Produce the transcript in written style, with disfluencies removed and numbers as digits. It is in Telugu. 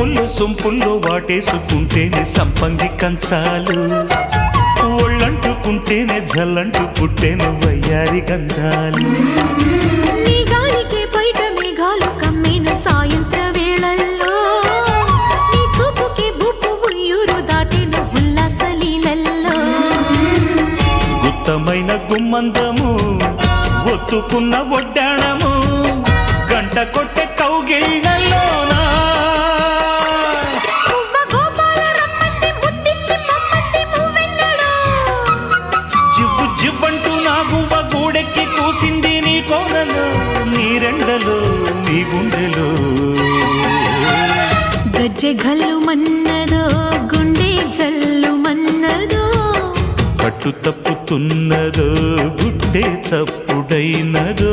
వంపుల్లో సొంపుల్లో వాటేసుకుంటేనే సంపంగి కంచాలు, ఒళ్ళంటుకుంటేనే జల్లంటు పుట్టేను వయ్యారి గంధాలు. నీ గాలికే బయట మేఘాలు కమ్మేను సాయంత్ర వేళల్లో, నీ చూపుకే బూపు ఉయ్యూరు దాటేను ఉల్లాస లీలల్లో. గుత్తమైన గుమ్మందము ఒత్తుకున్న ఒడ్డాణము గంట కొట్టే కౌగిళ్ళలోనా జివ్వు జివ్వంటూ నా గువ్వ గూడెక్కి కూసింది నీ కోనలో, నీ రెండలో నీ గుండెలో. గజ్జె గల్లు మన్నదో గుండె జల్లు మన్నదో, పట్టు తప్పుతున్నదో గుడ్డే చప్పుడైనదో.